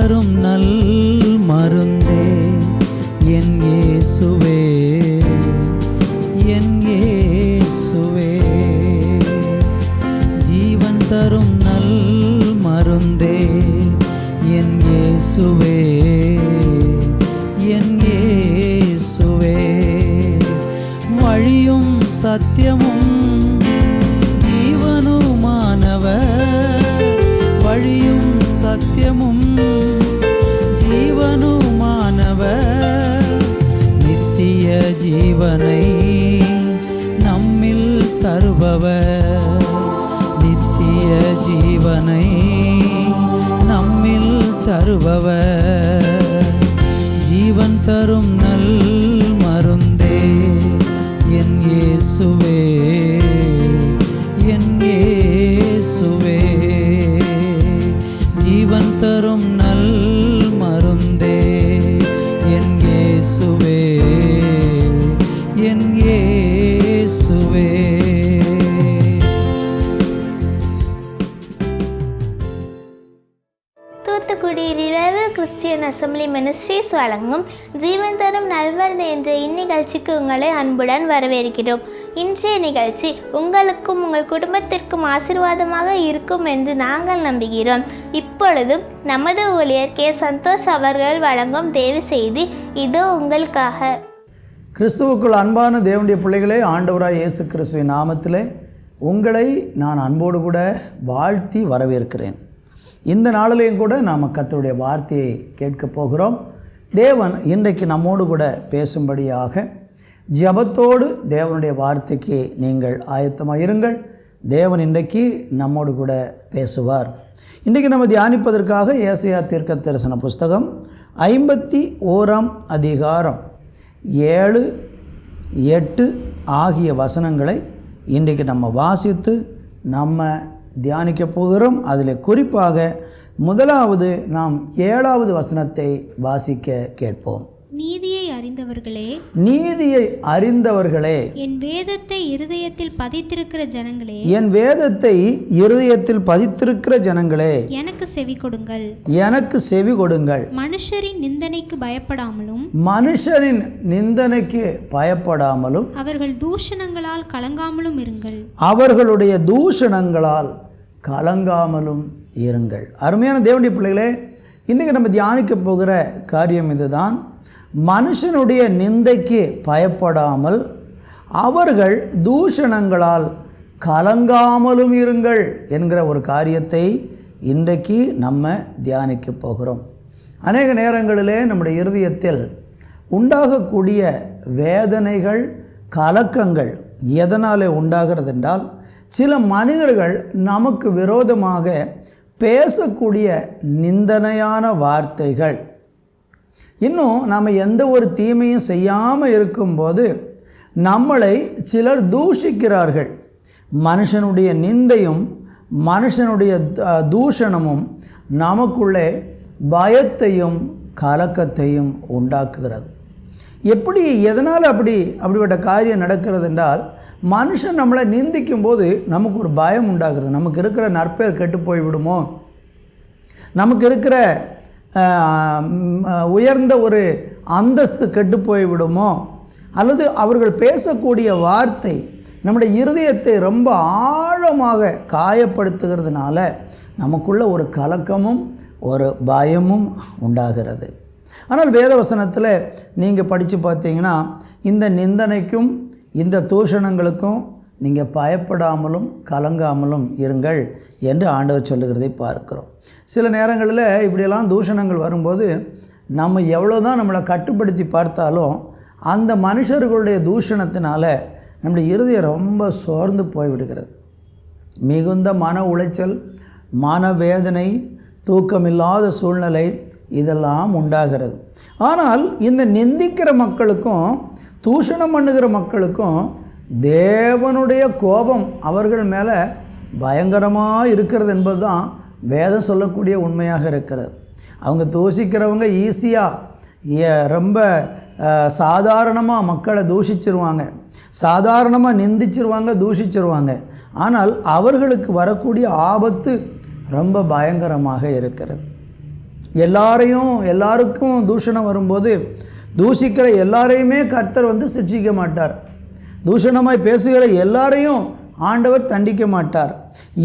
தரும் நல் மருந்தே என் இயேசுவே, என் இயேசுவே. ஜீவன் தரும் நல் மருந்தே என் இயேசுவே, என் இயேசுவே. வழியும் சத்தியமும் ஜீவனுமானவர், வழியும் சத்தியமும் ஜீவனுமானவர். நித்திய ஜீவனை நம்மில் தருபவர், நித்திய ஜீவனை நம்மில் தருபவர். ஜீவன் தரும் நல் மருந்தே என் இயேசுவே, என் இயேசுவே. ஜீவன் தரும் நல் மருந்தே என் இயேசுவே, என் இயேசுவே. Thoothukudi revival Christian assembly ministries வழங்கும் ஜீவன் தரும் நல்வரது என்ற இந்நிகழ்ச்சிக்கு உங்களை அன்புடன் வரவேற்கிறோம். இன்றைய நிகழ்ச்சி உங்களுக்கும் உங்கள் குடும்பத்திற்கும் ஆசீர்வாதமாக இருக்கும் என்று நாங்கள் நம்புகிறோம். இப்பொழுதும் நமது ஊழியர் கே. சந்தோஷ் அவர்கள் வழங்கும் தேவி செய்தி இதோ உங்களுக்காக. கிறிஸ்துவுக்குள் அன்பான தேவனுடைய பிள்ளைகளே, ஆண்டவராய் இயேசு கிறிஸ்துவின் நாமத்திலே உங்களை நான் அன்போடு கூட வாழ்த்தி வரவேற்கிறேன். இந்த நாளிலையும் கூட நாம் கர்த்தருடைய வார்த்தையை கேட்கப் போகிறோம். தேவன் இன்றைக்கு நம்மோடு கூட பேசும்படியாக ஜெபத்தோடு தேவனுடைய வார்த்தைக்கு நீங்கள் ஆயத்தமாக இருங்கள். தேவன் இன்றைக்கு நம்மோடு கூட பேசுவார். இன்றைக்கு நம்ம தியானிப்பதற்காக ஏசாயா தீர்க்கதரிசன புஸ்தகம் 51ஆம் அதிகாரம் 7, 8 ஆகிய வசனங்களை இன்றைக்கு நம்ம வாசித்து நம்ம தியானிக்க போகிறோம். அதில் குறிப்பாக முதலாவது நாம் 7வது வசனத்தை வாசிக்க கேட்போம். நீதியை அறிந்தவர்களே, நீதியை அறிந்தவர்களே, என் வேதத்தை இருதயத்தில் பதித்திருக்கிற ஜனங்களே, என் வேதத்தை இருதயத்தில் பதித்திருக்கிற ஜனங்களே, எனக்கு செவி கொடுங்கள், எனக்கு செவி கொடுங்கள். மனுஷரின் நிந்தனைக்கு பயப்படாமலும், மனுஷரின் நிந்தனைக்கு பயப்படாமலும், அவர்கள் தூஷணங்களால் கலங்காமலும் இருங்கள், அவர்களுடைய தூஷணங்களால் கலங்காமலும் இருங்கள். அருமையான தேவனுடைய பிள்ளைகளே, இன்றைக்கி நம்ம தியானிக்க போகிற காரியம் இதுதான். மனுஷனுடைய நிந்தைக்கு பயப்படாமல் அவர்கள் தூஷணங்களால் கலங்காமலும் இருங்கள் என்கிற ஒரு காரியத்தை இன்றைக்கு நம்ம தியானிக்க போகிறோம். அநேக நேரங்களிலே நம்முடைய இருதயத்தில் உண்டாகக்கூடிய வேதனைகள், கலக்கங்கள் எதனாலே உண்டாகிறது என்றால், சில மனிதர்கள் நமக்கு விரோதமாக பேசக்கூடிய நிந்தனையான வார்த்தைகள். இன்னும் நாம் எந்த ஒரு தீமையும் செய்யாமல் இருக்கும்போது நம்மளை சிலர் தூஷிக்கிறார்கள். மனுஷனுடைய நிந்தையும் மனுஷனுடைய தூஷணமும் நமக்குள்ளே பயத்தையும் கலக்கத்தையும் உண்டாக்குகிறது. எப்படி, எதனால் அப்படிப்பட்ட காரியம் நடக்கிறது என்றால், மனுஷன் நம்மளை நிந்திக்கும் போது நமக்கு ஒரு பயம் உண்டாகிறது. நமக்கு இருக்கிற நற்பெயர் கெட்டு போய்விடுமோ, நமக்கு இருக்கிற உயர்ந்த ஒரு அந்தஸ்து கெட்டு போய்விடுமோ, அல்லது அவர்கள் பேசக்கூடிய வார்த்தை நம்முடைய இருதயத்தை ரொம்ப ஆழமாக காயப்படுத்துகிறதுனால நமக்குள்ள ஒரு கலக்கமும் ஒரு பயமும் உண்டாகிறது. ஆனால் வேதவசனத்தில் நீங்கள் படித்து பார்த்தீங்கன்னா, இந்த நிந்தனைக்கும் இந்த தூஷணங்களுக்கும் நீங்கள் பயப்படாமலும் கலங்காமலும் இருங்கள் என்று ஆண்டவர் சொல்லுகிறதை பார்க்கிறோம். சில நேரங்களில் இப்படியெல்லாம் தூஷணங்கள் வரும்போது நம்ம எவ்வளோ தான் நம்மளை கட்டுப்படுத்தி பார்த்தாலும் அந்த மனுஷர்களுடைய தூஷணத்தினால நம்முடைய இருதயம் ரொம்ப சோர்ந்து போய்விடுகிறது. மிகுந்த மன உளைச்சல், மனவேதனை, தூக்கமில்லாத சூழ்நிலை இதெல்லாம் உண்டாகிறது. ஆனால் இந்த நிந்திக்கிற மக்களுக்கும் தூஷணம் பண்ணுகிற மக்களுக்கும் தேவனுடைய கோபம் அவர்கள் மேலே பயங்கரமாக இருக்கிறது என்பது தான் வேதம் சொல்லக்கூடிய உண்மையாக இருக்கிறது. அவங்க தூஷிக்கிறவங்க ஈஸியாக ரொம்ப சாதாரணமாக மக்களை தூஷிச்சிருவாங்க, சாதாரணமாக நிந்திச்சிருவாங்க, தூஷிச்சிருவாங்க. ஆனால் அவர்களுக்கு வரக்கூடிய ஆபத்து ரொம்ப பயங்கரமாக இருக்கிறது. எல்லாருக்கும் தூஷணம் வரும்போது தூஷிக்கிற எல்லாரையுமே கர்த்தர் சிட்சிக்க மாட்டார். தூஷணமாய் பேசுகிற எல்லாரையும் ஆண்டவர் தண்டிக்க மாட்டார்.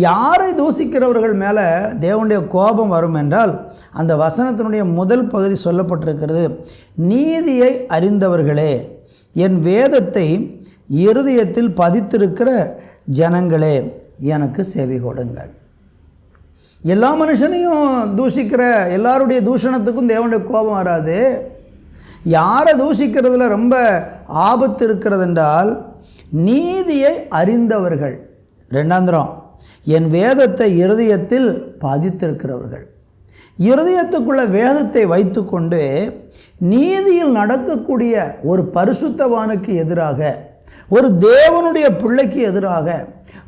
யாரை தூஷிக்கிறவர்கள் மேலே தேவனுடைய கோபம் வரும் என்றால் அந்த வசனத்தினுடைய முதல் பகுதி சொல்லப்பட்டிருக்கிறது, நீதியை அறிந்தவர்களே, என் வேதத்தை இருதயத்தில் பதித்திருக்கிற ஜனங்களே, எனக்கு செவி கொடுங்கள். எல்லா மனுஷனையும் தூஷிக்கிற எல்லாருடைய தூஷணத்துக்கும் தேவனுடைய கோபம் வராது. யாரை தூஷிக்கிறதுல ரொம்ப ஆபத்து இருக்கிறது என்றால் நீதியை அறிந்தவர்கள். ரெண்டாந்திரம், என் வேதத்தை இருதயத்தில் பதித்திருக்கிறவர்கள். இருதயத்துக்குள்ள வேதத்தை வைத்துக்கொண்டு நீதியில் நடக்கக்கூடிய ஒரு பரிசுத்தவானுக்கு எதிராக, ஒரு தேவனுடைய பிள்ளைக்கு எதிராக,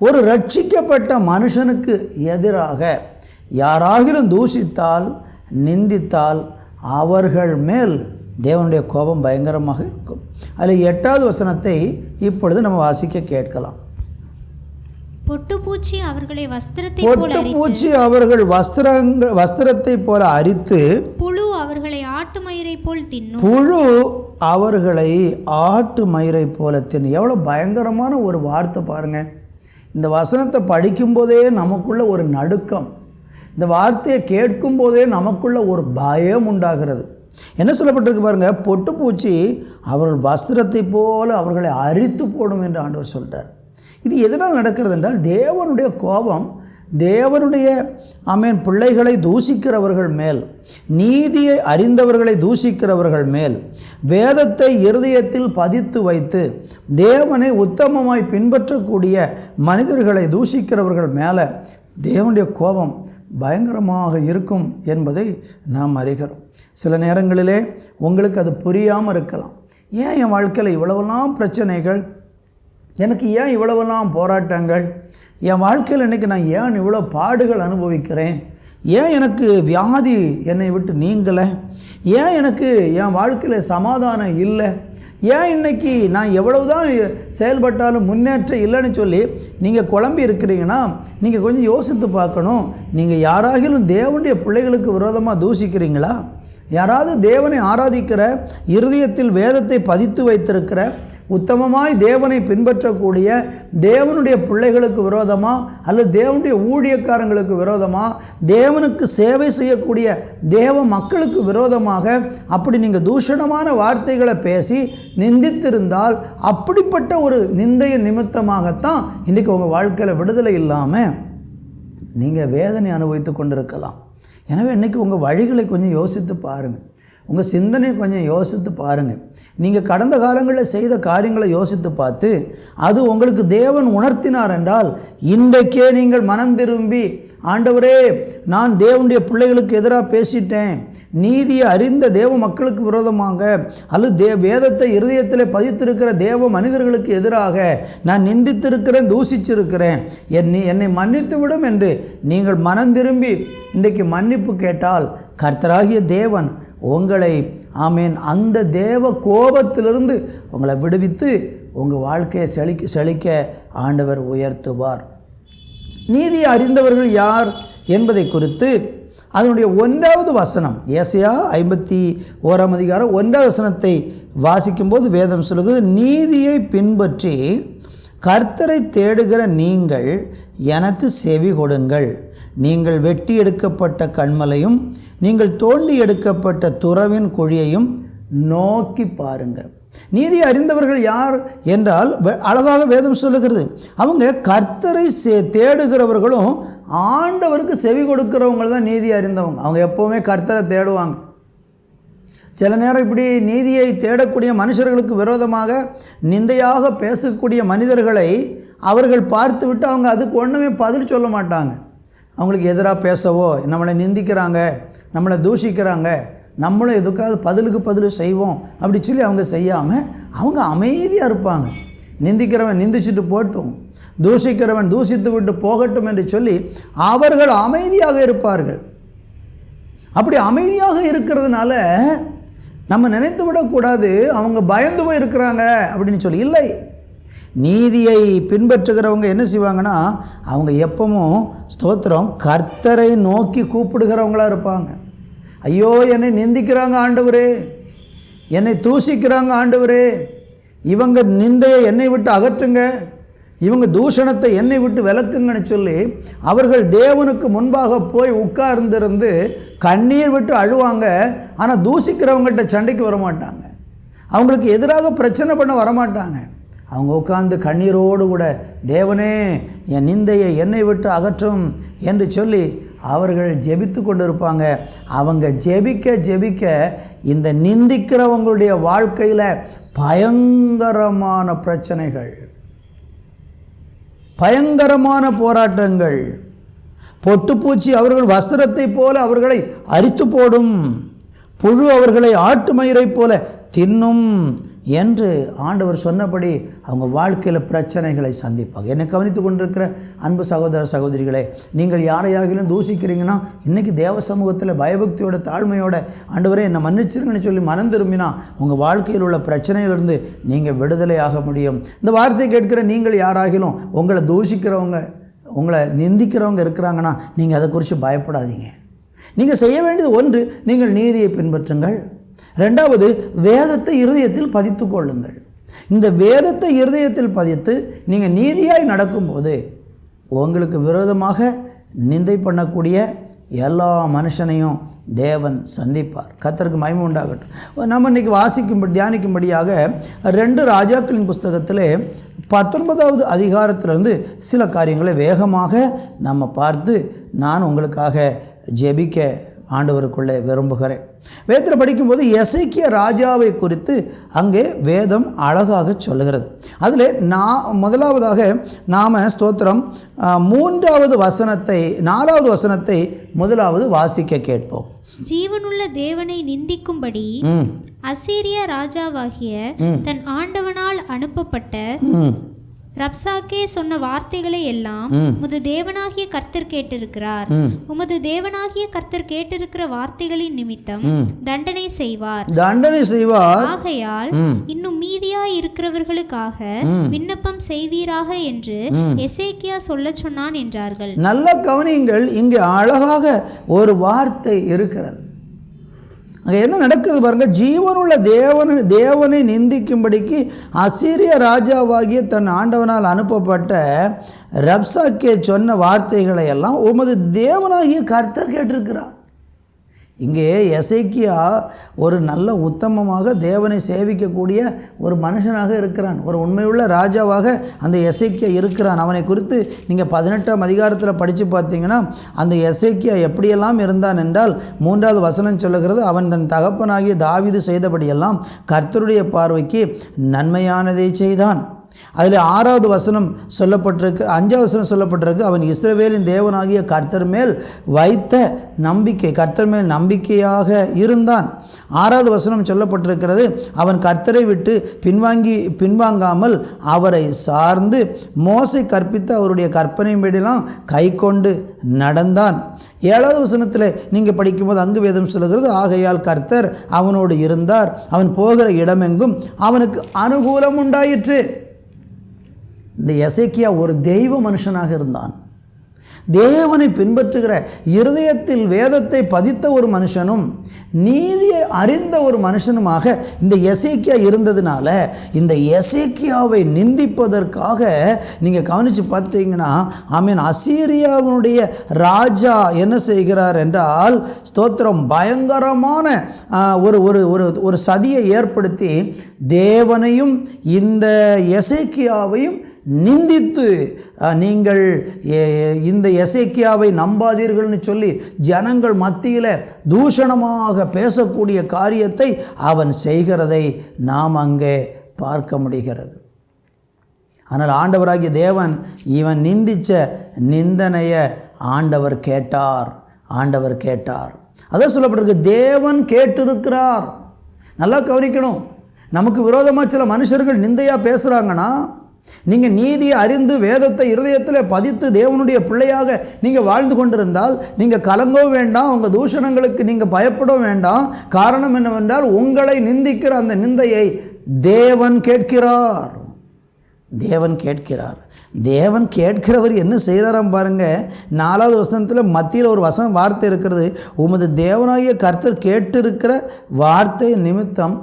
ஒரு ரட்சிக்கப்பட்ட மனுஷனுக்கு எதிராக யாராகிலும் தூஷித்தால், நிந்தித்தால் அவர்கள் மேல் தேவனுடைய கோபம் பயங்கரமாக இருக்கும். அதில் 8வது வசனத்தை இப்பொழுது நம்ம வாசிக்க கேட்கலாம். பொட்டுப்பூச்சி அவர்களை அவர்கள் வஸ்திரத்தை போல அரித்து, புழு அவர்களை ஆட்டு மயிரை போல் தின்னும். புழு அவர்களை ஆட்டு மயிரை போல தின்னும். எவ்வளோ பயங்கரமான ஒரு வார்த்தை பாருங்க. இந்த வசனத்தை படிக்கும்போதே நமக்குள்ள ஒரு நடுக்கம், இந்த வார்த்தையை கேட்கும் போதே நமக்குள்ள ஒரு பயம் உண்டாகிறது. என்ன சொல்லப்பட்டிருக்கு பாருங்க, பொட்டுப்பூச்சி அவர்கள் வஸ்திரத்தை போல அவர்களை அரித்து போடும் என்று ஆண்டவர் சொல்லிட்டார். இது எதனால் நடக்கிறது என்றால் தேவனுடைய கோபம் தேவனுடைய பிள்ளைகளை தூஷிக்கிறவர்கள் மேல், நீதியை அறிந்தவர்களை தூஷிக்கிறவர்கள் மேல், வேதத்தை இருதயத்தில் பதித்து வைத்து தேவனை உத்தமமாய் பின்பற்றக்கூடிய மனிதர்களை தூஷிக்கிறவர்கள் மேலே தேவனுடைய கோபம் பயங்கரமாக இருக்கும் என்பதை நாம் அறிகிறோம். சில நேரங்களிலே உங்களுக்கு அது புரியாமல் இருக்கலாம். ஏன் என் வாழ்க்கையில் இவ்வளவெல்லாம் பிரச்சனைகள், எனக்கு ஏன் இவ்வளவெல்லாம் போராட்டங்கள், என் வாழ்க்கையில் இன்றைக்கி நான் ஏன் இவ்வளோ பாடுகள் அனுபவிக்கிறேன், ஏன் எனக்கு வியாதி என்னை விட்டு நீங்கலை, ஏன் எனக்கு என் வாழ்க்கையில் சமாதானம் இல்லை, ஏன் இன்றைக்கி நான் எவ்வளவுதான் செயல்பட்டாலும் முன்னேற்றம் இல்லைன்னு சொல்லி நீங்கள் குழம்பி இருக்கிறீங்கன்னா நீங்கள் கொஞ்சம் யோசித்து பார்க்கணும். நீங்கள் யாராகிலும் தேவனுடைய பிள்ளைகளுக்கு விரோதமாக தூஷிக்கிறீங்களா? யாராவது தேவனை ஆராதிக்கிற, இருதயத்தில் வேதத்தை பதித்து வைத்திருக்கிற, உத்தமமாய் தேவனை பின்பற்றக்கூடிய தேவனுடைய பிள்ளைகளுக்கு விரோதமாக அல்லது தேவனுடைய ஊழியக்காரங்களுக்கு விரோதமாக, தேவனுக்கு சேவை செய்யக்கூடிய தேவ மக்களுக்கு விரோதமாக அப்படி நீங்கள் தூஷணமான வார்த்தைகளை பேசி நிந்தித்திருந்தால் அப்படிப்பட்ட ஒரு நிந்தைய நிமித்தமாகத்தான் இன்றைக்கி உங்கள் வாழ்க்கையில் விடுதலை இல்லாமல் நீங்கள் வேதனை அனுபவித்து கொண்டிருக்கலாம். எனவே இன்றைக்கி உங்கள் வழிகளை கொஞ்சம் யோசித்து பாருங்கள், உங்கள் சிந்தனையை கொஞ்சம் யோசித்து பாருங்கள். நீங்கள் கடந்த காலங்களில் செய்த காரியங்களை யோசித்து பார்த்து அது உங்களுக்கு தேவன் உணர்த்தினார் என்றால் இன்றைக்கே நீங்கள் மனம் திரும்பி, ஆண்டவரே நான் தேவனுடைய பிள்ளைகளுக்கு எதிராக பேசிட்டேன், நீதியை அறிந்த தேவ மக்களுக்கு விரோதமாக அல்லது வேதத்தை இருதயத்தில் பதித்திருக்கிற தேவ மனிதர்களுக்கு எதிராக நான் நிந்தித்திருக்கிறேன், தூஷிச்சிருக்கிறேன், என்னை மன்னித்து விடும் என்று நீங்கள் மனம் திரும்பி இன்றைக்கு மன்னிப்பு கேட்டால் கர்த்தராகிய தேவன் உங்களை அந்த தேவ கோபத்திலிருந்து உங்களை விடுவித்து உங்கள் வாழ்க்கையை செழிக்க ஆண்டவர் உயர்த்துவார். நீதியை அறிந்தவர்கள் யார் என்பதை குறித்து அதனுடைய 1வது வசனம், ஏசாயா 51ஆம் அதிகாரம் 1வது வசனத்தை வாசிக்கும்போது வேதம் சொல்லுகிறது, நீதியை பின்பற்றி கர்த்தரை தேடுகிற நீங்கள் எனக்கு செவி கொடுங்கள், நீங்கள் வெட்டி எடுக்கப்பட்ட கன்மலையும் நீங்கள் தோண்டி எடுக்கப்பட்ட துறவின் குழியையும் நோக்கி பாருங்கள். நீதி அறிந்தவர்கள் யார் என்றால் அழகாக வேதம் சொல்லுகிறது, அவங்க கர்த்தரை தேடுகிறவர்களும் ஆண்டவருக்கு செவி கொடுக்கிறவங்க தான் நீதி அறிந்தவங்க. அவங்க எப்போவுமே கர்த்தரை தேடுவாங்க. சில நேரம் இப்படி நீதியை தேடக்கூடிய மனுஷர்களுக்கு விரோதமாக நிந்தையாக பேசக்கூடிய மனிதர்களை அவர்கள் பார்த்து விட்டு அவங்க அதுக்கு ஒன்றுமே பதில் சொல்ல மாட்டாங்க. அவங்களுக்கு எதிராக பேசவோ, நம்மளை நிந்திக்கிறாங்க, நம்மளை தூஷிக்கிறாங்க, நம்மளும் எதுக்காவது பதில் செய்வோம் அப்படி சொல்லி அவங்க செய்யாமல் அவங்க அமைதியாக இருப்பாங்க. நிந்திக்கிறவன் நிந்திச்சுட்டு போட்டும், தூஷிக்கிறவன் தூஷித்து விட்டு போகட்டும் என்று சொல்லி அவர்கள் அமைதியாக இருப்பார்கள். அப்படி அமைதியாக இருக்கிறதுனால நம்ம நினைத்து விடக்கூடாது அவங்க பயந்து போய் இருக்கிறாங்க அப்படின்னு சொல்லி. இல்லை, நீதியை பின்பற்றுகிறவங்க என்ன செய்வாங்கன்னா அவங்க எப்பவும் ஸ்தோத்திரம் கர்த்தரை நோக்கி கூப்பிடுகிறவங்களாக இருப்பாங்க. ஐயோ என்னை நிந்திக்கிறாங்க ஆண்டவரே, என்னை தூசிக்கிறாங்க ஆண்டவரே, இவங்க நிந்தையை என்னை விட்டு அகற்றுங்க, இவங்க தூஷணத்தை என்னை விட்டு விலக்குங்கன்னு சொல்லி அவர்கள் தேவனுக்கு முன்பாக போய் உட்கார்ந்திருந்து கண்ணீர் விட்டு அழுவாங்க. ஆனால் தூசிக்கிறவங்கள்ட்ட சண்டைக்கு வரமாட்டாங்க, அவங்களுக்கு எதிராக பிரச்சனை பண்ண வரமாட்டாங்க. அவங்க உட்கார்ந்து கண்ணீரோடு கூட தேவனே என் நிந்தையை என்னை விட்டு அகற்றும் என்று சொல்லி அவர்கள் ஜெபித்து கொண்டு இருப்பாங்க. அவங்க ஜெபிக்க ஜெபிக்க இந்த நிந்திக்கிறவங்களுடைய வாழ்க்கையில் பயங்கரமான பிரச்சனைகள், பயங்கரமான போராட்டங்கள், பொட்டுப்பூச்சி அவர்கள் வஸ்திரத்தை போல அவர்களை அரித்து போடும், புழு அவர்களை ஆட்டு மயிரை போல தின்னும் என்று ஆண்டவர் சொன்னபடி அவங்க வாழ்க்கையில் பிரச்சனைகளை சந்திப்பாங்க. என்னை கவனித்து கொண்டிருக்கிற அன்பு சகோதர சகோதரிகளே, நீங்கள் யாரையாகிலும் தூசிக்கிறீங்கன்னா இன்றைக்கி தேவ சமூகத்தில் பயபக்தியோட தாழ்மையோட ஆண்டவரே என்னை மன்னிச்சிருங்கன்னு சொல்லி மனம் திரும்பினா உங்கள் வாழ்க்கையில் உள்ள பிரச்சனையிலிருந்து நீங்கள் விடுதலையாக முடியும். இந்த வார்த்தையை கேட்கிற நீங்கள் யாராகிலும் உங்களை தூஷிக்கிறவங்க, உங்களை நிந்திக்கிறவங்க இருக்கிறாங்கன்னா நீங்கள் அதை குறித்து பயப்படாதீங்க. நீங்கள் செய்ய வேண்டியது ஒன்று, நீங்கள் நீதியை பின்பற்றுங்கள். ரெண்டாவது, வேதத்தை இருதயத்தில் பதித்து கொள்ளுங்கள். இந்த வேதத்தை இருதயத்தில் பதித்து நீங்கள் நீதியாய் நடக்கும்போது உங்களுக்கு விரோதமாக நிந்தை பண்ணக்கூடிய எல்லா மனுஷனையும் தேவன் சந்திப்பார். கர்த்தருக்கு மகிமை உண்டாகட்டும். நம்ம இன்றைக்கி தியானிக்கும்படியாக 2 ராஜாக்களின் புஸ்தகத்திலே 19வது அதிகாரத்திலிருந்து சில காரியங்களை வேகமாக நம்ம பார்த்து நான் உங்களுக்காக ஜெபிக்க ஆண்டவருக்குள்ளே விரும்புகிறேன். வேதத்தில் படிக்கும்போது எசேக்கியா ராஜாவை குறித்து அங்கே வேதம் அழகாக சொல்லுகிறது. அதில் முதலாவதாக நாம் ஸ்தோத்திரம் 3வது வசனத்தை 4வது வசனத்தை முதலாவது வாசிக்க கேட்போம். ஜீவனுள்ள தேவனை நிந்திக்கும்படி அசீரியா ராஜாவாகிய தன் ஆண்டவனால் அனுப்பப்பட்ட ரப்சாக்கே சொன்ன வார்த்தைகளை எல்லாம் உமது தேவனாகிய கர்த்தர் கேட்டிருக்கிறார். உமது தேவனாகிய கர்த்தர் கேட்டிருக்கிற வார்த்தைகளின் நிமித்தம் தண்டனை செய்வார். ஆகையால் இன்னும் மீதியாய் இருக்கிறவர்களுக்காக விண்ணப்பம் செய்வீராக என்று எசேக்கியா சொல்ல சொன்னான் என்றார்கள். நல்ல கவனியுங்கள், இங்கு அழகாக ஒரு வார்த்தை இருக்கிறது. அங்கே என்ன நடக்கிறது பாருங்கள். ஜீவனுள்ள தேவனை நிந்திக்கும்படிக்கு அசீரிய ராஜாவாகிய தன் ஆண்டவனால் அனுப்பப்பட்ட ரப்சாக்கே சொன்ன வார்த்தைகளை எல்லாம் உமது தேவனாகிய கர்த்தர் கேட்டிருக்கிறார். இங்கே எசேக்கியா ஒரு நல்ல உத்தமமாக தேவனை சேவிக்கக்கூடிய ஒரு மனுஷனாக இருக்கிறான், ஒரு உண்மையுள்ள ராஜாவாக அந்த எசேக்கியா இருக்கிறான். அவனை குறித்து நீங்கள் 18ஆம் அதிகாரத்தில் படித்து பார்த்தீங்கன்னா அந்த எசேக்கியா எப்படியெல்லாம் இருந்தான் என்றால் 3வது வசனம் சொல்லுகிறது, அவன் தன் தகப்பனாகிய தாவீது செய்தபடியெல்லாம் கர்த்தருடைய பார்வைக்கு நன்மையானதை செய்தான். அதில் 6வது வசனம் சொல்லப்பட்டிருக்கு, 5வது வசனம் சொல்லப்பட்டிருக்கு, அவன் இஸ்ரவேலின் தேவனாகிய கர்த்தர் மேல் வைத்த நம்பிக்கை, கர்த்தர் மேல் நம்பிக்கையாக இருந்தான். 6வது வசனம் சொல்லப்பட்டிருக்கிறது, அவன் கர்த்தரை விட்டு பின்வாங்காமல் அவரை சார்ந்து மோசே கற்பித்த அவருடைய கற்பனையின்படியெல்லாம் கை கொண்டு நடந்தான். 7வது வசனத்தில் நீங்கள் படிக்கும்போது அங்கு வேதம் சொல்லுகிறது, ஆகையால் கர்த்தர் அவனோடு இருந்தார், அவன் போகிற இடமெங்கும் அவனுக்கு அனுகூலம் உண்டாயிற்று. இந்த எசேக்கியா ஒரு தெய்வ மனுஷனாக இருந்தான். தேவனை பின்பற்றுகிற இருதயத்தில் வேதத்தை பதித்த ஒரு மனுஷனும் நீதியை அறிந்த ஒரு மனுஷனுமாக இந்த எசேக்கியா இருந்ததுனால இந்த எசேக்கியாவை நிந்திப்பதற்காக நீங்கள் கவனித்து பார்த்தீங்கன்னா அசீரியாவினுடைய ராஜா என்ன செய்கிறார் என்றால் ஸ்தோத்திரம் பயங்கரமான ஒரு சதியை ஏற்படுத்தி தேவனையும் இந்த எசேக்கியாவையும் நிந்தித்து நீங்கள் இந்த எசேக்கியாவை நம்பாதீர்கள்னு சொல்லி ஜனங்கள் மத்தியில் தூஷணமாக பேசக்கூடிய காரியத்தை அவன் செய்கிறதை நாம் அங்கே பார்க்க முடிகிறது. ஆனால் ஆண்டவராகிய தேவன் இவன் நிந்தித்த நிந்தனையை ஆண்டவர் கேட்டார். அதான் சொல்லப்பட்டிருக்கு, தேவன் கேட்டிருக்கிறார். நல்லா கவனிக்கணும். நமக்கு விரோதமாக சில மனுஷர்கள் நிந்தையாக பேசுகிறாங்கன்னா நீங்கள் நீதியை அறிந்து வேதத்தை இருதயத்தில் பதித்து தேவனுடைய பிள்ளையாக நீங்கள் வாழ்ந்து கொண்டிருந்தால் நீங்கள் கலங்கவும் வேண்டாம், உங்கள் தூஷணங்களுக்கு நீங்கள் பயப்படவும் வேண்டாம். காரணம் என்னவென்றால் உங்களை நிந்திக்கிற அந்த நிந்தையை தேவன் கேட்கிறார். தேவன் கேட்கிறவர் என்ன செய்கிறாராம் பாருங்கள். 4வது வசனத்தில் மத்தியில் ஒரு வார்த்தை இருக்கிறது. உமது தேவனாகிய கர்த்தர் கேட்டிருக்கிற வார்த்தை நிமித்தம்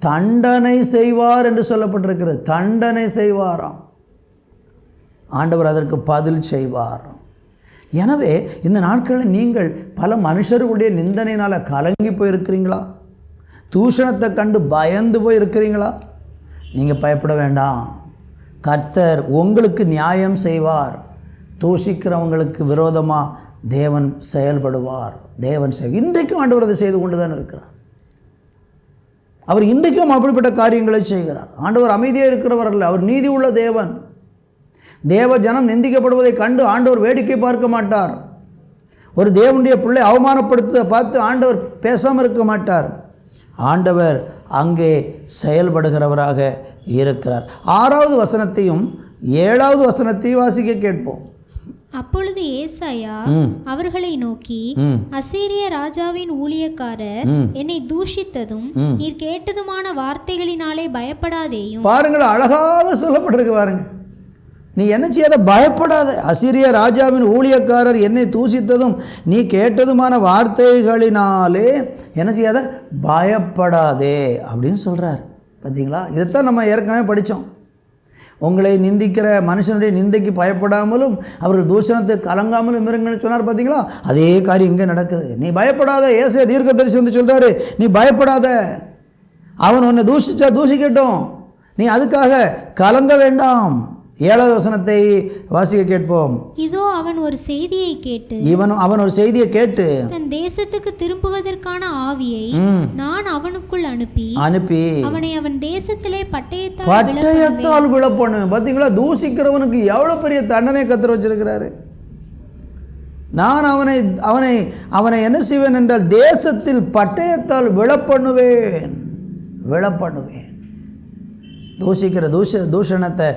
தண்டனை செய்வார் என்று சொல்லப்பட்டிருக்கிறது. தண்டனை செய்வாராம். ஆண்டவர் அதற்கு பதில் செய்வார். எனவே இந்த நாட்களில் நீங்கள் பல மனுஷர்களுடைய நிந்தனையினால் கலங்கி போயிருக்கிறீங்களா? தூஷணத்தை கண்டு பயந்து போயிருக்கிறீங்களா? நீங்கள் பயப்பட வேண்டாம். கர்த்தர் உங்களுக்கு நியாயம் செய்வார். தூஷிக்கிறவங்களுக்கு விரோதமாக தேவன் செயல்படுவார். இன்றைக்கும் ஆண்டவர் அதை செய்து கொண்டு தான் இருக்கிறார். அவர் இன்றைக்கும் அப்படிப்பட்ட காரியங்களை செய்கிறார். ஆண்டவர் அமைதியாக இருக்கிறவர் அல்ல, அவர் நீதி உள்ள தேவன். தேவ ஜனம் நிந்திக்கப்படுவதை கண்டு ஆண்டவர் வேடிக்கை பார்க்க மாட்டார். ஒரு தேவனுடைய பிள்ளை அவமானப்படுத்த பார்த்து ஆண்டவர் பேசாமல் இருக்க மாட்டார். ஆண்டவர் அங்கே செயல்படுகிறவராக இருக்கிறார். 6வது வசனத்தையும் 7வது வசனத்தையும் வாசிக்க கேட்போம். அப்பொழுது ஏசாயா அவர்களை நோக்கி, அசீரிய ராஜாவின் ஊழியக்காரர் என்னை தூஷித்ததும் நீர் கேட்டதுமான வார்த்தைகளினாலே பயப்படாதேயும். பாருங்கள், அழகாக சொல்லப்பட்டிருக்கு பாருங்க. நீ என்ன செய்யாத, பயப்படாத. அசீரிய ராஜாவின் ஊழியக்காரர் என்னை தூஷித்ததும் நீ கேட்டதுமான வார்த்தைகளினாலே என்ன செய்யாத, பயப்படாதே அப்படின்னு சொல்கிறார். பார்த்தீங்களா? இதைத்தான் நம்ம ஏற்கனவே படித்தோம். உங்களை நிந்திக்கிற மனுஷனுடைய நிந்தைக்கு பயப்படாமலும் அவர்கள் தூஷணத்தை கலங்காமலும் இருங்கன்னு சொன்னார். பார்த்தீங்களா? அதே காரியம் இங்கே நடக்குது. நீ பயப்படாத. ஏசாயா தீர்க்கதரிசி வந்து சொல்கிறாரு, நீ பயப்படாத. அவன் உன்னை தூஷிக்கட்டும், நீ அதுக்காக கலங்க வேண்டாம். 7வது வசனத்தை வாசிக்க கேட்போம். இதோ அவன் ஒரு செய்தியை கேட்டு அவன் ஒரு செய்தியை கேட்டு தன் தேசத்துக்கு திரும்புவதற்கான ஆவியை நான் அவனுக்குள் அனுப்பி அவனை அவன் தேசத்திலே பட்டயத்தால் விழப்பண்ணுவேன். பார்த்தீங்களா? தூஷிக்கிறவனுக்கு எவ்வளோ பெரிய தண்டனை கத்தர் வச்சிருக்கிறாரு. நான் அவனை என்ன செய்வேன் என்றால் தேசத்தில் பட்டயத்தால் விழப்பண்ணுவேன். தூஷிக்கிற தூஷணத்தை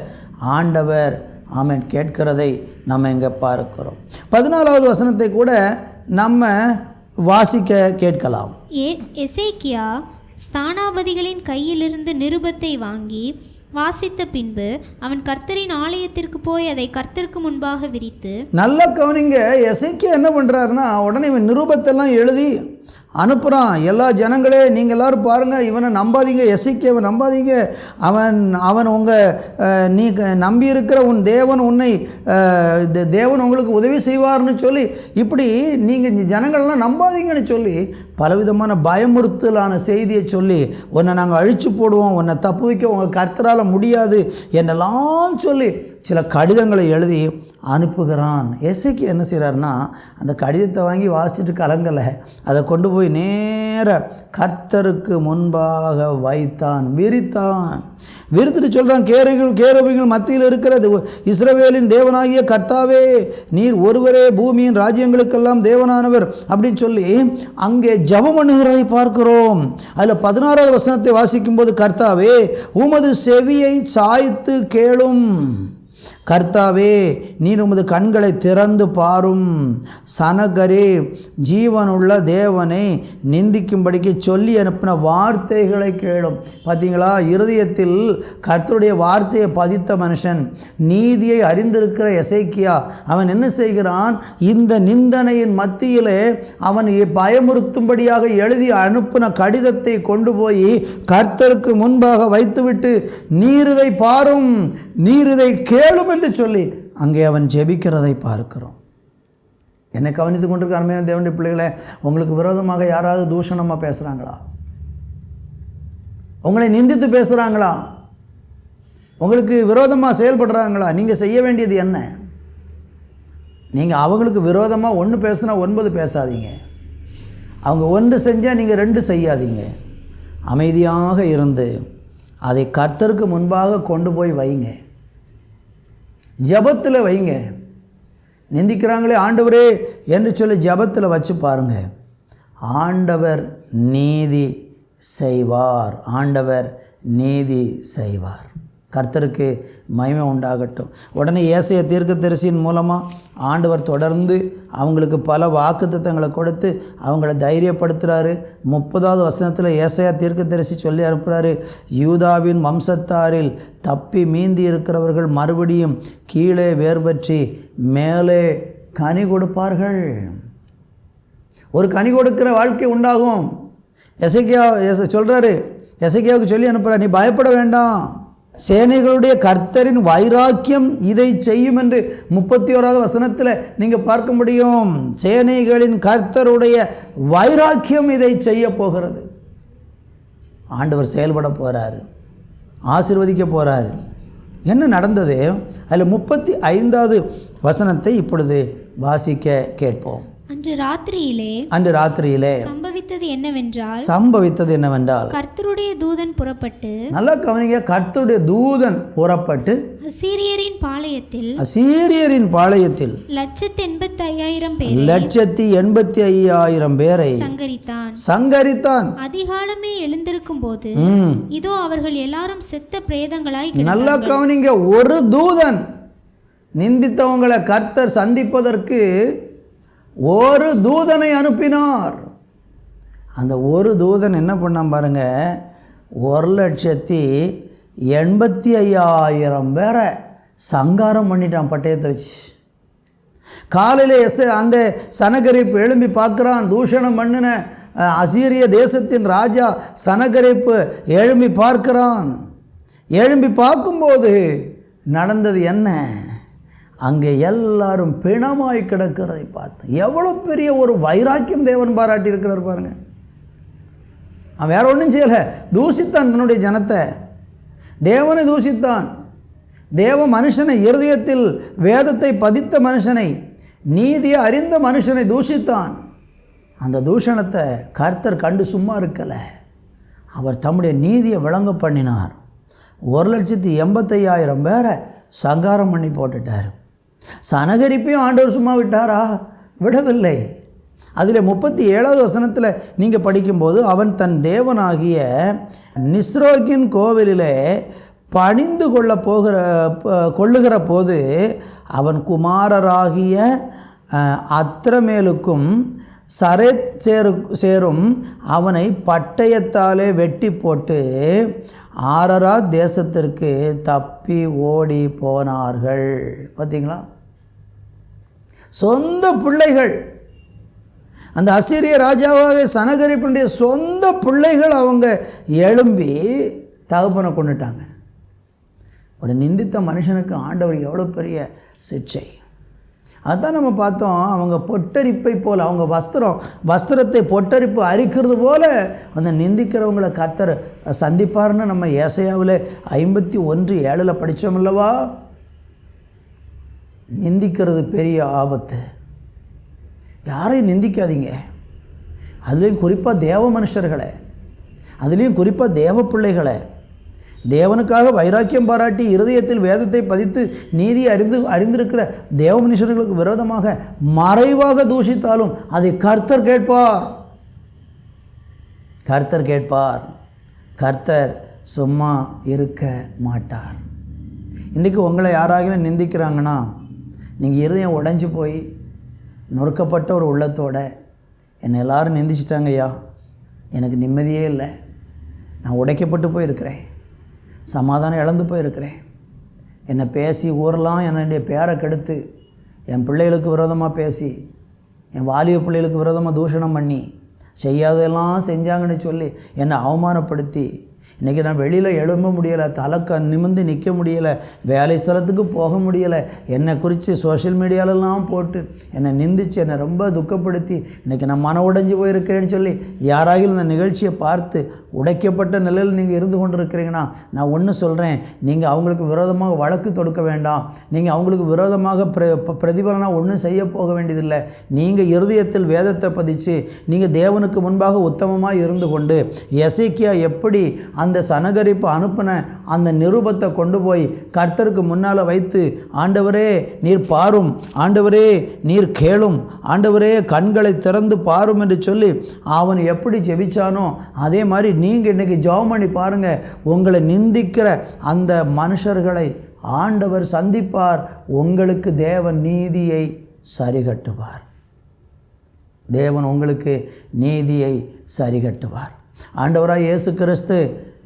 ஆண்டவர் ஆமென் கேட்கிறதை நம்ம இங்கே பார்க்கிறோம். 14வது வசனத்தை கூட நம்ம வாசிக்க கேட்கலாம். எசேக்கியா ஸ்தானாபதிகளின் கையிலிருந்து நிருபத்தை வாங்கி வாசித்த பின்பு அவன் கர்த்தரின் ஆலயத்திற்கு போய் அதை கர்த்தருக்கு முன்பாக விரித்து. நல்ல கவனிங்க, எசேக்கியா என்ன பண்ணுறாருன்னா, உடனே இவன் நிருபத்தெல்லாம் எழுதி அனுப்புகிறான். எல்லா ஜனங்களே நீங்கள் எல்லோரும் பாருங்கள், இவனை நம்பாதீங்க, எசேக்கியாவை நம்பாதீங்க. அவன் நீ நம்பி இருக்கிற உன் தேவன் தேவன் உங்களுக்கு உதவி செய்வார்னு சொல்லி இப்படி நீங்கள் ஜனங்கள்லாம் நம்பாதீங்கன்னு சொல்லி பலவிதமான பயமுறுத்தலான செய்தியை சொல்லி உன்னை நாங்கள் அழிச்சு போடுவோம், உன்னை தப்பு வைக்க உங்கள் கர்த்தரால் முடியாது என்னெல்லாம் சொல்லி சில கடிதங்களை எழுதி அனுப்புகிறான். எசேக்கியா என்ன செய்கிறாருன்னா, அந்த கடிதத்தை வாங்கி வாசிச்சுட்டு கலங்கலை, அதை கொண்டு போய் நேர கர்த்தருக்கு முன்பாக விரித்துட்டு சொல்கிறான், கேருபீங்கள் மத்தியில் இருக்கிறது இஸ்ரவேலின் தேவனாகிய கர்த்தாவே, நீர் ஒருவரே பூமியின் ராஜ்யங்களுக்கெல்லாம் தேவனானவர் அப்படின்னு சொல்லி அங்கே ஜெபம் பண்ணுகிறதை பார்க்கிறோம். அதில் 16வது வசனத்தை வாசிக்கும்போது, கர்த்தாவே உமது செவியை சாய்த்து கேளும். கர்த்தாவே நீர் உமது கண்களை திறந்து பாரும். சனகரே ஜீவனுள்ள தேவனை நிந்திக்கும்படிக்கு சொல்லி அனுப்பின வார்த்தைகளை கேளும். பார்த்தீங்களா? இருதயத்தில் கர்த்தருடைய வார்த்தையை பதித்த மனுஷன், நீதியை அறிந்திருக்கிற எசேக்கியா, அவன் என்ன செய்கிறான்? இந்த நிந்தனையின் மத்தியிலே அவன் பயமுறுத்தும்படியாக எழுதி அனுப்பின கடிதத்தை கொண்டு போய் கர்த்தருக்கு முன்பாக வைத்துவிட்டு, நீர் இதை பாரும், நீர் இதை கேளும் என்று சொல்லி அங்கே அவன் ஜெபிக்கிறதை பார்க்கிறோம். என்னை கவனித்து கொண்டிருக்க அருமையான தேவனுடைய பிள்ளைகளே, உங்களுக்கு விரோதமாக யாராவது தூஷணமாக பேசுகிறாங்களா? உங்களை நிந்தித்து பேசுகிறாங்களா? உங்களுக்கு விரோதமாக செயல்படுறாங்களா? நீங்கள் செய்ய வேண்டியது என்ன? நீங்கள் அவங்களுக்கு விரோதமாக 1 பேசுனா 9 பேசாதீங்க. அவங்க 1 செஞ்சால் நீங்கள் 2 செய்யாதீங்க. அமைதியாக இருந்து அதை கர்த்தருக்கு முன்பாக கொண்டு போய் வைங்க. ஜபத்தில் வைங்க. நிந்திக்கிறாங்களே ஆண்டவரே என்று சொல்லி ஜபத்தில் வச்சு பாருங்கள். ஆண்டவர் நீதி செய்வார். கர்த்தருக்கு மகிமை உண்டாகட்டும். உடனே ஏசாயா தீர்க்கதரிசியின் மூலமாக ஆண்டவர் தொடர்ந்து அவங்களுக்கு பல வாக்குத்தத்தங்களை கொடுத்து அவங்கள தைரியப்படுத்துகிறாரு. 30வது வசனத்தில் ஏசாயா தீர்க்கதரிசி சொல்லி அனுப்புகிறாரு, யூதாவின் வம்சத்தாரில் தப்பி மீந்தி இருக்கிறவர்கள் மறுபடியும் கீழே வேர்பற்றி மேலே கனி கொடுப்பார்கள். ஒரு கனி கொடுக்கிற வாழ்க்கை உண்டாகும். எசேக்கியா சொல்கிறாரு, எசேக்கியாவுக்கு சொல்லி அனுப்புகிறார், நீ பயப்பட வேண்டாம், சேனைகளுடைய கர்த்தரின் வைராக்கியம் இதை செய்யும் என்று 31வது வசனத்தில் நீங்கள் பார்க்க முடியும். சேனைகளின் கர்த்தருடைய வைராக்கியம் இதை செய்ய போகிறது. ஆண்டவர் செயல்பட போகிறாரு, ஆசீர்வதிக்க போகிறாரு. என்ன நடந்தது? அதில் 35வது வசனத்தை இப்பொழுது வாசிக்க கேட்போம். அன்று ராத்திரியிலே சம்பவித்தது என்னவென்றால் கர்த்தருடைய தூதன் புறப்பட்டு, நல்லா கவனிங்க, கர்த்தருடைய தூதன் புறப்பட்டு அசீரியரின் பாளையத்தில் 185,000 பேரை சங்கரித்தான். அதிகாலமே எழுந்திருக்கும் போது இதோ அவர்கள் எல்லாரும் செத்த பிரேதங்களாய். நல்லா கவனிங்க, ஒரு தூதன் நிந்தித்தவங்களை கர்த்தர் சந்திப்பதற்கு ஒரு தூதனை அனுப்பினார். அந்த ஒரு தூதன் என்ன பண்ணான் பாருங்க, 185,000 பேரை சங்காரம் பண்ணிட்டான் பட்டயத்தை வச்சு. காலையில் அந்த சனகரிப்பு எழும்பி பார்க்குறான். தூஷணம் பண்ணின அசீரிய தேசத்தின் ராஜா சனகரிப்பு எழும்பி பார்க்கிறான். எழும்பி பார்க்கும்போது நடந்தது என்ன? அங்கே எல்லாரும் பிணமாய் கிடக்கிறதை பார்த்து எவ்வளோ பெரிய ஒரு வைராக்கியம் தேவன் பாராட்டி இருக்கிறார் பாருங்க. அவன் வேற ஒன்றும் செய்யலை, தூஷித்தான் தன்னுடைய ஜனத்தை, தேவனை தூஷித்தான். தேவ மனுஷனை, இருதயத்தில் வேதத்தை பதித்த மனுஷனை, நீதியை அறிந்த மனுஷனை தூஷித்தான். அந்த தூஷணத்தை கர்த்தர் கண்டு சும்மா இருக்கலை, அவர் தம்முடைய நீதியை விளங்க பண்ணினார். 185,000 பேரை சங்காரம் பண்ணி போட்டுட்டார். சனகரிப்பையும் ஆண்டவர் சும்மா விட்டாரா? விடவில்லை. அதில் 37வது வசனத்தில் நீங்கள் படிக்கும்போது, அவன் தன் தேவனாகிய நிஸ்ரோகின் கோவிலிலே பணிந்து கொள்ளுகிற போது அவன் குமாரராகிய அத்ரமேலுக்கும் சரேத் சேரும் அவனை பட்டயத்தாலே வெட்டி போட்டு ஆரரா தேசத்திற்கு தப்பி ஓடி போனார்கள். பார்த்தீங்களா? சொந்த பிள்ளைகள், அந்த அசீரிய ராஜாவாக சனகரிப்பினுடைய சொந்த பிள்ளைகள் அவங்க எழும்பி தகப்பனை கொண்டுட்டாங்க. ஒரு நிந்தித்த மனுஷனுக்கு ஆண்டவர் எவ்வளோ பெரிய சிக்ஷை. அதுதான் நம்ம பார்த்தோம். அவங்க பொட்டரிப்பை போல், அவங்க வஸ்திரத்தை பொட்டரிப்பு அரிக்கிறது போல அந்த நிந்திக்கிறவங்களை கர்த்தர் சந்திப்பார்னு நம்ம ஏசாயாவில் 51:7 படித்தோம் அல்லவா? நிந்திக்கிறது பெரிய ஆபத்து. யாரையும் நிந்திக்காதீங்க. அதுலேயும் குறிப்பாக தேவ மனுஷர்களை, அதுலேயும் குறிப்பாக தேவ பிள்ளைகளை, தேவனுக்காக வைராக்கியம் பாராட்டி இருதயத்தில் வேதத்தை பதித்து நீதி அறிந்திருக்கிற தேவ மனுஷர்களுக்கு விரோதமாக மறைவாக தூஷித்தாலும் அதை கர்த்தர் கேட்பார். கர்த்தர் கேட்பார். கர்த்தர் சும்மா இருக்க மாட்டார். இன்றைக்கி உங்களை யாராகிலும் நிந்திக்கிறாங்கன்னா, நீங்கள் இருதயம் உடைஞ்சு போய் நொறுக்கப்பட்ட ஒரு உள்ளத்தோட, என்னை எல்லோரும் நிந்திச்சிட்டாங்க ஐயா, எனக்கு நிம்மதியே இல்லை, நான் உடைக்கப்பட்டு போயிருக்கிறேன், சமாதானம் இழந்து போயிருக்கிறேன், என்னை பேசி ஊரெல்லாம் என்னுடைய பேரை கெடுத்து என் பிள்ளைகளுக்கு விரோதமாக பேசி என் வாலிப பிள்ளைகளுக்கு விரோதமாக தூஷணம் பண்ணி செய்யாதெல்லாம் செஞ்சாங்கன்னு சொல்லி என்னை அவமானப்படுத்தி இன்றைக்கி நான் வெளியில் எழும்ப முடியலை, தலைக்க நிமிர்ந்து நிற்க முடியலை, வேலை ஸ்தலத்துக்கு போக முடியலை, என்னை குறித்து சோஷியல் மீடியாலெல்லாம் போட்டு என்னை நிந்திச்சு என்னை ரொம்ப துக்கப்படுத்தி இன்றைக்கி நான் மன உடைஞ்சு போயிருக்கிறேன்னு சொல்லி யாராகிலும் இந்த நிகழ்ச்சியை பார்த்து உடைக்கப்பட்ட நிலையில் நீங்கள் இருந்து கொண்டு இருக்கிறீங்கன்னா, நான் ஒன்று சொல்கிறேன், நீங்கள் அவங்களுக்கு விரோதமாக வழக்கு தொடுக்க வேண்டாம். நீங்கள் அவங்களுக்கு விரோதமாக பிரதிபலனாக ஒன்றும் செய்ய போக வேண்டியதில்லை. நீங்கள் இருதயத்தில் வேதத்தை பதித்து நீங்கள் தேவனுக்கு முன்பாக உத்தமமாக இருந்து கொண்டு எசேக்கியா எப்படி அந்த சனகரிப்பு அனுப்பின அந்த நிருபத்தை கொண்டு போய் கர்த்தருக்கு முன்னால் வைத்து, ஆண்டவரே நீர் பாரும், ஆண்டவரே நீர் கேளும், ஆண்டவரே கண்களை திறந்து பாரும் என்று சொல்லி அவன் எப்படி ஜெபிச்சானோ அதே மாதிரி நீங்கள் இன்றைக்கி ஜெபம் பண்ணி பாருங்கள். உங்களை நிந்திக்கிற அந்த மனுஷர்களை ஆண்டவர் சந்திப்பார். உங்களுக்கு தேவன் நீதியை சரிகட்டுவார். தேவன் உங்களுக்கு நீதியை சரிகட்டுவார். ஆண்டவராய் இயேசு கிறிஸ்து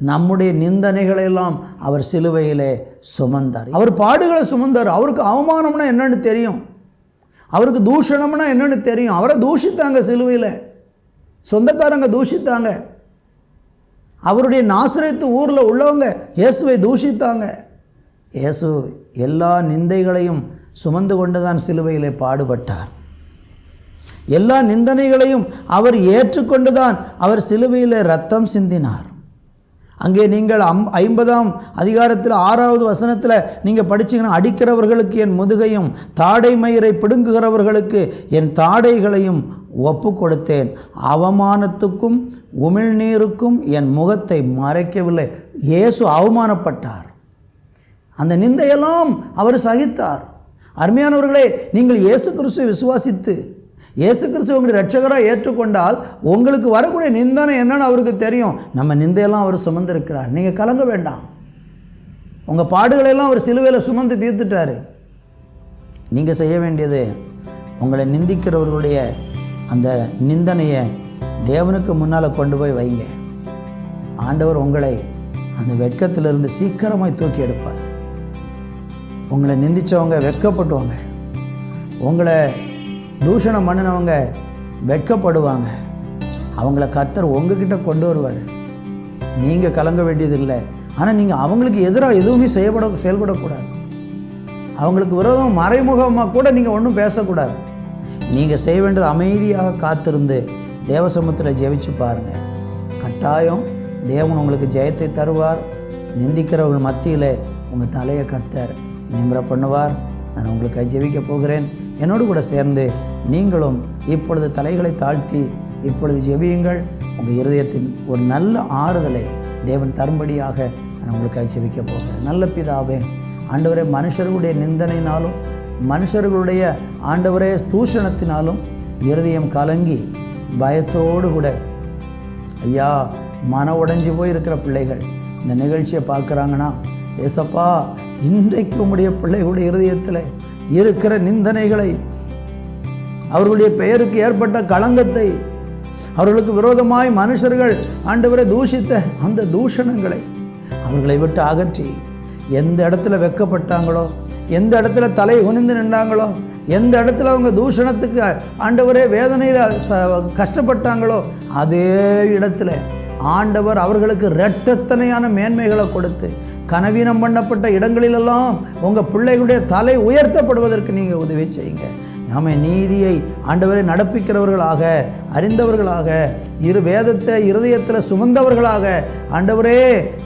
நம்முடைய நிந்தனைகளெல்லாம் அவர் சிலுவையிலே சுமந்தார். அவர் பாடுகளை சுமந்தார். அவருக்கு அவமானம்னா என்னன்னு தெரியும், அவருக்கு தூஷணம்னா என்னன்னு தெரியும். அவரை தூஷித்தாங்க, சிலுவையில் சொந்தக்காரங்க தூஷித்தாங்க, அவருடைய நாசரேத்து ஊரில் உள்ளவங்க இயேசுவை தூஷித்தாங்க. இயேசு எல்லா நிந்தைகளையும் சுமந்து கொண்டு தான் சிலுவையிலே பாடுபட்டார். எல்லா நிந்தனைகளையும் அவர் ஏற்றுக்கொண்டுதான் அவர் சிலுவையில் இரத்தம் சிந்தினார். அங்கே நீங்கள் 50ஆம் அதிகாரத்தில் 6வது வசனத்தில் நீங்கள் படிச்சிங்கன்னா, அடிக்கிறவர்களுக்கு என் முதுகையும் தாடை மயிரை பிடுங்குகிறவர்களுக்கு என் தாடைகளையும் ஒப்பு கொடுத்தேன், அவமானத்துக்கும் உமிழ்நீருக்கும் என் முகத்தை மறைக்கவில்லை. இயேசு அவமானப்பட்டார், அந்த நிந்தையெல்லாம் அவர் சகித்தார். அருமையானவர்களே, நீங்கள் இயேசு கிறிஸ்துவை விசுவாசித்து இயேசு கிறிஸ்துவை உங்களுடைய இரட்சகராக ஏற்றுக்கொண்டால் உங்களுக்கு வரக்கூடிய நிந்தனை என்னன்னு அவருக்கு தெரியும். நம்ம நிந்தையெல்லாம் அவர் சுமந்திருக்கிறார். நீங்கள் கலங்க வேண்டாம். உங்கள் பாடுகளெல்லாம் அவர் சிலுவையில் சுமந்து தீர்த்துட்டார். நீங்கள் செய்ய வேண்டியது, உங்களை நிந்திக்கிறவர்களுடைய அந்த நிந்தனையை தேவனுக்கு முன்னால் கொண்டு போய் வைங்க. ஆண்டவர் உங்களை அந்த வெட்கத்திலிருந்து சீக்கிரமாய் தூக்கி எடுப்பார். உங்களை நிந்தித்தவங்க வெட்கப்பட்டுவாங்க, உங்களை தூஷணம் பண்ணினவங்க வெட்கப்படுவாங்க. அவங்கள கர்த்தர் உங்ககிட்ட கொண்டு வருவார். நீங்கள் கலங்க வேண்டியதில்லை. ஆனால் நீங்கள் அவங்களுக்கு எதிராக எதுவுமே செயல்படக்கூடாது. அவங்களுக்கு விரோதம் மறைமுகமாக கூட நீங்கள் ஒன்றும் பேசக்கூடாது. நீங்கள் செய்ய வேண்டியது அமைதியாக காத்திருந்து தேவசமூகத்தில் ஜெபிச்சு பாருங்கள். கட்டாயம் தேவன் உங்களுக்கு ஜெயத்தை தருவார். நிந்திக்கிறவர்கள் மத்தியில் உங்கள் தலையை கர்த்தர் நிமிர பண்ணுவார். நான் உங்களுக்கு ஜெபிக்க போகிறேன். என்னோடு கூட சேர்ந்து நீங்களும் இப்பொழுது தலைகளை தாழ்த்தி இப்பொழுது ஜெபியுங்கள். உங்கள் இருதயத்தின் ஒரு நல்ல ஆறுதலை தேவன் தரும்படியாக நான் உங்களுக்கு ஜெபிக்க போகிறேன். நல்ல பிதாவே, ஆண்டவரே, மனுஷர்களுடைய நிந்தனையினாலும் மனுஷர்களுடைய ஆண்டவரே தூஷணத்தினாலும் இருதயம் கலங்கி பயத்தோடு கூட ஐயா மன உடைஞ்சு போய் இருக்கிற பிள்ளைகள் இந்த நிகழ்ச்சியை பார்க்குறாங்கன்னா, ஏசப்பா இன்றைக்கு உம்முடைய பிள்ளைகளுடைய இருதயத்தில் இருக்கிற நிந்தனைகளை, அவர்களுடைய பெயருக்கு ஏற்பட்ட களங்கத்தை, அவர்களுக்கு விரோதமாய் மனுஷர்கள் ஆண்டவரை தூஷித்த அந்த தூஷணங்களை அவர்களை விட்டு அகற்றி, எந்த இடத்துல வெட்கப்பட்டாங்களோ, எந்த இடத்துல தலை குனிந்து நின்றாங்களோ, எந்த இடத்துல அவங்க தூஷணத்துக்கு ஆண்டவரே வேதனையில் கஷ்டப்பட்டாங்களோ அதே இடத்துல ஆண்டவர் அவர்களுக்கு இரட்டத்தனையான மேன்மைகளை கொடுத்து கனவீனம் பண்ணப்பட்ட இடங்களிலெல்லாம் உங்கள் பிள்ளைகளுடைய தலை உயர்த்தப்படுவதற்கு நீங்கள் உதவி செய்யுங்க. ஆமே, நீதியை ஆண்டவரை நடப்பிக்கிறவர்களாக, அறிந்தவர்களாக, வேதத்தை இருதயத்தில் சுமந்தவர்களாக, ஆண்டவரே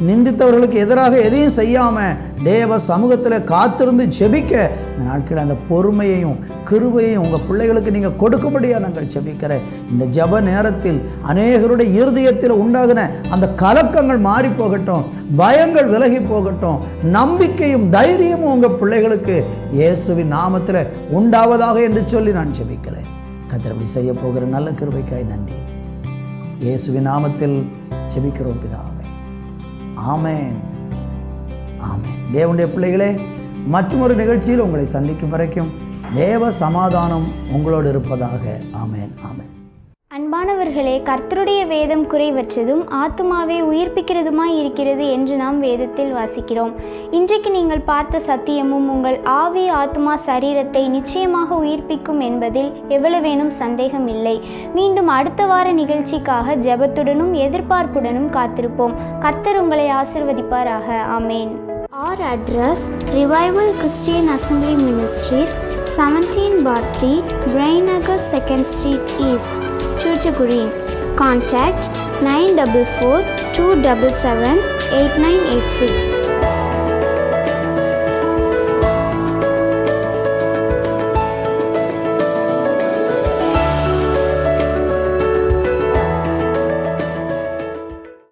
நிந்தித்தவர்களுக்கு எதிராக எதையும் செய்யாமல் தேவ சமூகத்தில் காத்திருந்து ஜெபிக்க இந்த நாட்களில் அந்த பொறுமையையும் கிருபையையும் உங்கள் பிள்ளைகளுக்கு நீங்கள் கொடுக்கும்படியாக நாங்கள் ஜெபிக்கிறேன். இந்த ஜெப நேரத்தில் அநேகருடைய இருதயத்தில் உண்டாகின அந்த கலக்கங்கள் மாறி போகட்டும், பயங்கள் விலகி போகட்டும், நம்பிக்கையும் தைரியமும் உங்கள் பிள்ளைகளுக்கு இயேசுவின் நாமத்தில் உண்டாவதாக என்று சொல்லி நான் ஜெபிக்கிறேன். கர்த்தர் அப்படி செய்ய போகிற நல்ல கிருபைக்காய் நன்றி. இயேசுவின் நாமத்தில் ஜெபிக்கிறோம் பிதாவே. ஆமென், ஆமென். தேவனுடைய பிள்ளைகளே, மற்றொரு நிகழ்ச்சியில் உங்களை சந்திக்கும் வரைக்கும் தேவ சமாதானம் உங்களோடு இருப்பதாக. ஆமென், ஆமென். அன்பானவர்களே, கர்த்தருடைய வேதம் குறைவற்றதும் ஆத்துமாவை உயிர்ப்பிக்கிறதுமாய் இருக்கிறது என்று நாம் வேதத்தில் வாசிக்கிறோம். இன்றைக்கு நீங்கள் பார்த்த சத்தியமும் உங்கள் ஆவி, ஆத்துமா, சரீரத்தை நிச்சயமாக உயிர்ப்பிக்கும் என்பதில் எவ்வளவேனும் சந்தேகம் இல்லை. மீண்டும் அடுத்த வார நிகழ்ச்சிக்காக ஜெபத்துடனும் எதிர்பார்ப்புடனும் காத்திருப்போம். கர்த்தர் உங்களை ஆசீர்வதிப்பாராக. ஆமேன். Our address: Revival Christian Assembly Ministries, 17/3, Brainagar 2nd Street East, Chuchagurin. Contact 944 277 8986.